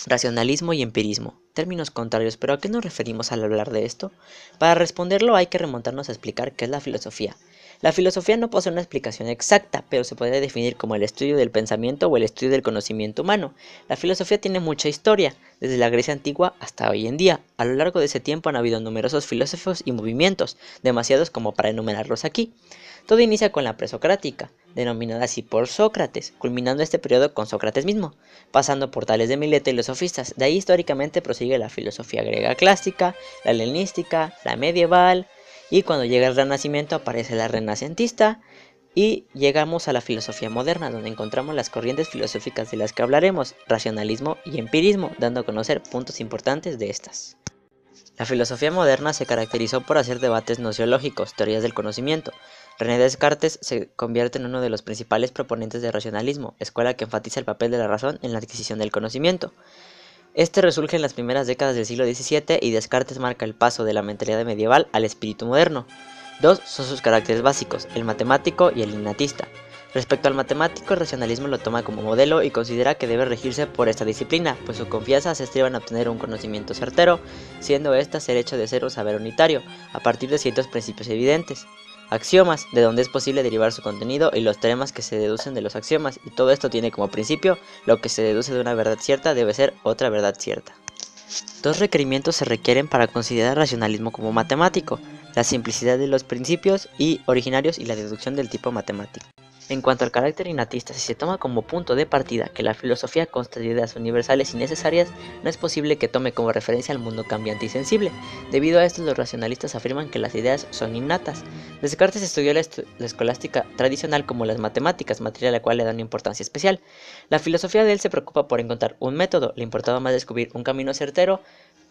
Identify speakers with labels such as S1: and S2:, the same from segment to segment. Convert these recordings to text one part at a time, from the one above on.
S1: Racionalismo y empirismo, términos contrarios, pero ¿a qué nos referimos al hablar de esto? Para responderlo hay que remontarnos a explicar qué es la filosofía. La filosofía no posee una explicación exacta, pero se puede definir como el estudio del pensamiento o el estudio del conocimiento humano. La filosofía tiene mucha historia, desde la Grecia antigua hasta hoy en día. A lo largo de ese tiempo han habido numerosos filósofos y movimientos, demasiados como para enumerarlos aquí. Todo inicia con la presocrática, denominada así por Sócrates, culminando este periodo con Sócrates mismo, pasando por Tales de Mileto y los sofistas. De ahí históricamente prosigue la filosofía griega clásica, la helenística, la medieval, y cuando llega el Renacimiento aparece la renacentista, y llegamos a la filosofía moderna, donde encontramos las corrientes filosóficas de las que hablaremos, racionalismo y empirismo, dando a conocer puntos importantes de estas. La filosofía moderna se caracterizó por hacer debates nociológicos, teorías del conocimiento. René Descartes se convierte en uno de los principales proponentes del racionalismo, escuela que enfatiza el papel de la razón en la adquisición del conocimiento. Este resurge en las primeras décadas del siglo XVII y Descartes marca el paso de la mentalidad medieval al espíritu moderno. Dos son sus caracteres básicos, el matemático y el innatista. Respecto al matemático, el racionalismo lo toma como modelo y considera que debe regirse por esta disciplina, pues su confianza se estriba en obtener un conocimiento certero, siendo ésta el hecho de ser un saber unitario, a partir de ciertos principios evidentes. Axiomas, de donde es posible derivar su contenido, y los teoremas que se deducen de los axiomas, y todo esto tiene como principio, lo que se deduce de una verdad cierta debe ser otra verdad cierta. Dos requerimientos se requieren para considerar racionalismo como matemático: la simplicidad de los principios y originarios y la deducción del tipo matemático. En cuanto al carácter innatista, si se toma como punto de partida que la filosofía consta de ideas universales y necesarias, no es posible que tome como referencia al mundo cambiante y sensible. Debido a esto, los racionalistas afirman que las ideas son innatas. Descartes estudió la escolástica tradicional como las matemáticas, materia a la cual le da una importancia especial. La filosofía de él se preocupa por encontrar un método, le importaba más descubrir un camino certero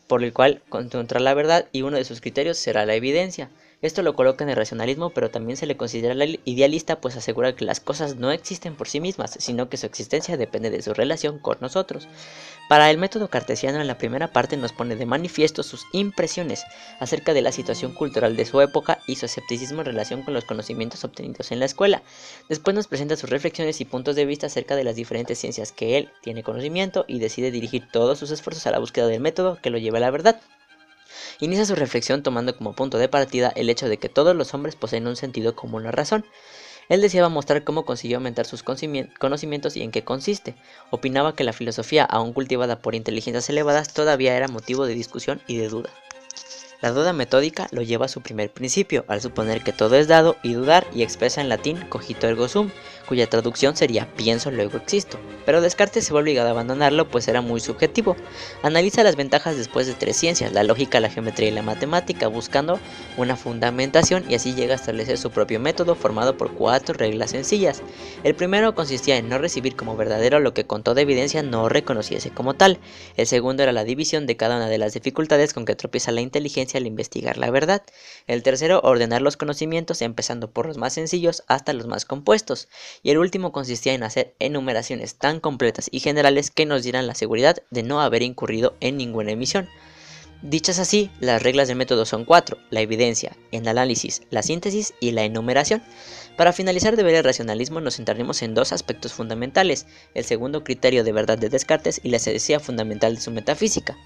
S1: por el cual encontrar la verdad, y uno de sus criterios será la evidencia. Esto lo coloca en el racionalismo, pero también se le considera idealista, pues asegura que las cosas no existen por sí mismas, sino que su existencia depende de su relación con nosotros. Para el método cartesiano, en la primera parte nos pone de manifiesto sus impresiones acerca de la situación cultural de su época y su escepticismo en relación con los conocimientos obtenidos en la escuela. Después nos presenta sus reflexiones y puntos de vista acerca de las diferentes ciencias que él tiene conocimiento, y decide dirigir todos sus esfuerzos a la búsqueda del método que lo lleve a la verdad. Inicia su reflexión tomando como punto de partida el hecho de que todos los hombres poseen un sentido común a la razón. Él deseaba mostrar cómo consiguió aumentar sus conocimientos y en qué consiste. Opinaba que la filosofía, aún cultivada por inteligencias elevadas, todavía era motivo de discusión y de duda. La duda metódica lo lleva a su primer principio, al suponer que todo es dado, y dudar, y expresa en latín cogito ergo sum, cuya traducción sería pienso luego existo. Pero Descartes se ve obligado a abandonarlo, pues era muy subjetivo. Analiza las ventajas después de tres ciencias, la lógica, la geometría y la matemática, buscando una fundamentación, y así llega a establecer su propio método formado por 4 reglas sencillas. El primero consistía en no recibir como verdadero lo que con toda evidencia no reconociese como tal. El segundo era la división de cada una de las dificultades con que tropieza la inteligencia al investigar la verdad. El tercero, ordenar los conocimientos, empezando por los más sencillos hasta los más compuestos. Y el último consistía en hacer enumeraciones tan completas y generales que nos dieran la seguridad de no haber incurrido en ninguna emisión. Dichas así, las reglas del método son 4: la evidencia, el análisis, la síntesis y la enumeración. Para finalizar de ver el racionalismo, nos centraremos en 2 aspectos fundamentales: el segundo criterio de verdad de Descartes y la esencia fundamental de su metafísica.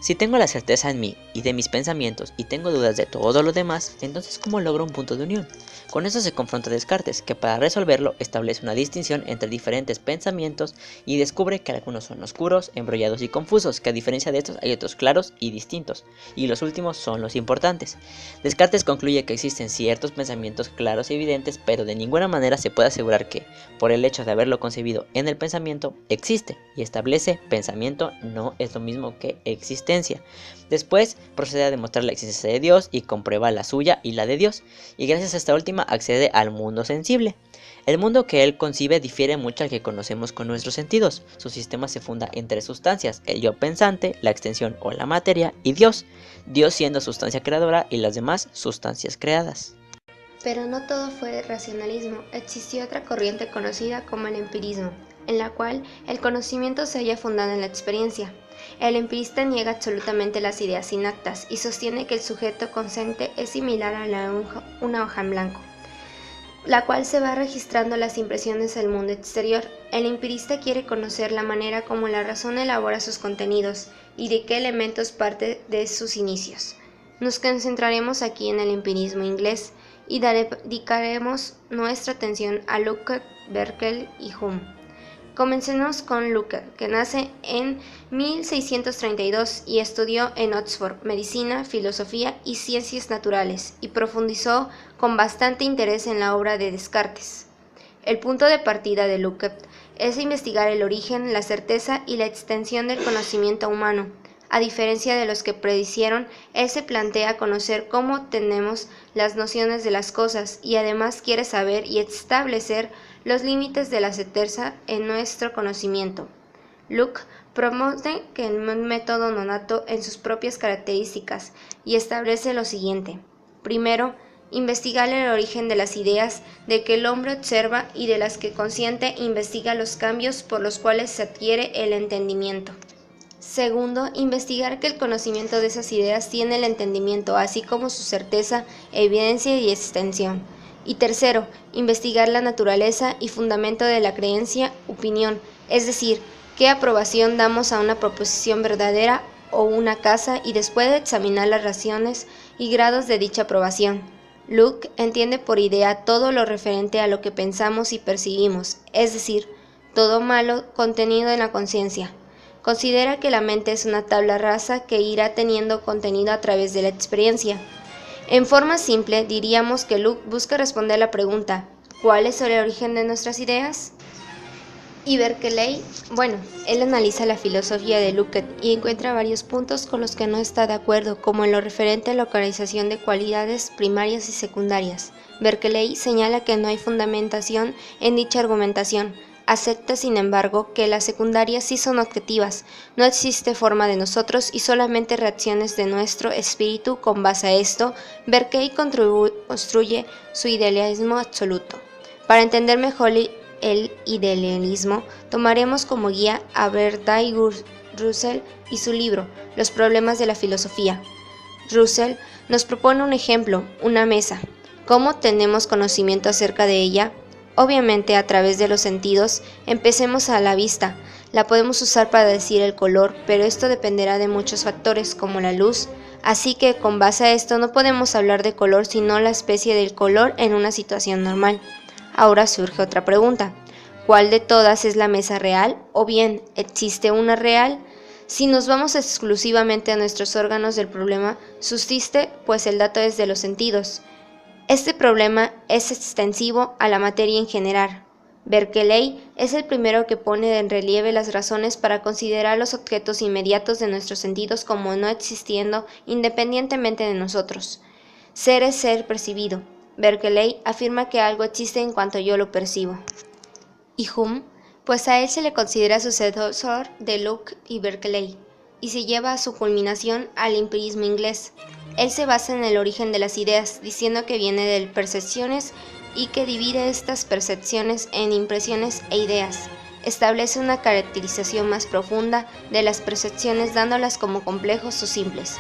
S1: Si tengo la certeza en mí y de mis pensamientos y tengo dudas de todo lo demás, entonces ¿cómo logro un punto de unión? Con eso se confronta Descartes, que para resolverlo establece una distinción entre diferentes pensamientos y descubre que algunos son oscuros, embrollados y confusos, que a diferencia de estos hay otros claros y distintos, y los últimos son los importantes. Descartes concluye que existen ciertos pensamientos claros y evidentes, pero de ninguna manera se puede asegurar que, por el hecho de haberlo concebido en el pensamiento, existe, y establece pensamiento no es lo mismo que existencia. Después procede a demostrar la existencia de Dios y comprueba la suya y la de Dios, y gracias a esta última accede al mundo sensible. El mundo que él concibe difiere mucho al que conocemos con nuestros sentidos. Su sistema se funda en 3 sustancias: el yo pensante, la extensión o la materia, y Dios, Dios siendo sustancia creadora y las demás sustancias creadas.
S2: Pero no todo fue racionalismo, existió otra corriente conocida como el empirismo, en la cual el conocimiento se halla fundado en la experiencia. El empirista niega absolutamente las ideas inactas y sostiene que el sujeto consciente es similar a una hoja en blanco. la cual se va registrando las impresiones del mundo exterior. El empirista quiere conocer la manera como la razón elabora sus contenidos y de qué elementos parte de sus inicios. Nos concentraremos aquí en el empirismo inglés y dedicaremos nuestra atención a Locke, Berkeley y Hume. Comencemos con Locke, que nace en 1632 y estudió en Oxford medicina, filosofía y ciencias naturales, y profundizó con bastante interés en la obra de Descartes. El punto de partida de Locke es investigar el origen, la certeza y la extensión del conocimiento humano. A diferencia de los que predicieron, él se plantea conocer cómo tenemos las nociones de las cosas y además quiere saber y establecer los límites de la certeza en nuestro conocimiento. Locke promueve que un método nonato en sus propias características y establece lo siguiente. Primero, investigar el origen de las ideas de que el hombre observa y de las que consciente investiga los cambios por los cuales se adquiere el entendimiento. Segundo, investigar que el conocimiento de esas ideas tiene el entendimiento, así como su certeza, evidencia y extensión. Y tercero, investigar la naturaleza y fundamento de la creencia, opinión, es decir, qué aprobación damos a una proposición verdadera o una casa y después de examinar las razones y grados de dicha aprobación. Locke entiende por idea todo lo referente a lo que pensamos y percibimos, es decir, todo malo contenido en la conciencia. Considera que la mente es una tabla rasa que irá teniendo contenido a través de la experiencia. En forma simple, diríamos que Locke busca responder la pregunta, ¿cuál es el origen de nuestras ideas? Y Berkeley, él analiza la filosofía de Locke y encuentra varios puntos con los que no está de acuerdo, como en lo referente a la localización de cualidades primarias y secundarias. Berkeley señala que no hay fundamentación en dicha argumentación. Acepta, sin embargo, que las secundarias sí son objetivas, no existe forma de nosotros y solamente reacciones de nuestro espíritu. Con base a esto, Berkeley construye su idealismo absoluto. Para entender mejor el idealismo, tomaremos como guía a Bertrand Russell y su libro, Los problemas de la filosofía. Russell nos propone un ejemplo, una mesa. ¿Cómo tenemos conocimiento acerca de ella? Obviamente a través de los sentidos. Empecemos a la vista. La podemos usar para decir el color, pero esto dependerá de muchos factores como la luz. Así que con base a esto no podemos hablar de color sino la especie del color en una situación normal. Ahora surge otra pregunta. ¿Cuál de todas es la mesa real? ¿O bien existe una real? Si nos vamos exclusivamente a nuestros órganos del problema, subsiste pues el dato es de los sentidos. Este problema es extensivo a la materia en general. Berkeley es el primero que pone en relieve las razones para considerar los objetos inmediatos de nuestros sentidos como no existiendo independientemente de nosotros. Ser es ser percibido. Berkeley afirma que algo existe en cuanto yo lo percibo. Y Hume, pues a él se le considera sucesor de Locke y Berkeley, y se lleva a su culminación al empirismo inglés. Él se basa en el origen de las ideas, diciendo que viene de percepciones y que divide estas percepciones en impresiones e ideas. Establece una caracterización más profunda de las percepciones dándolas como complejos o simples.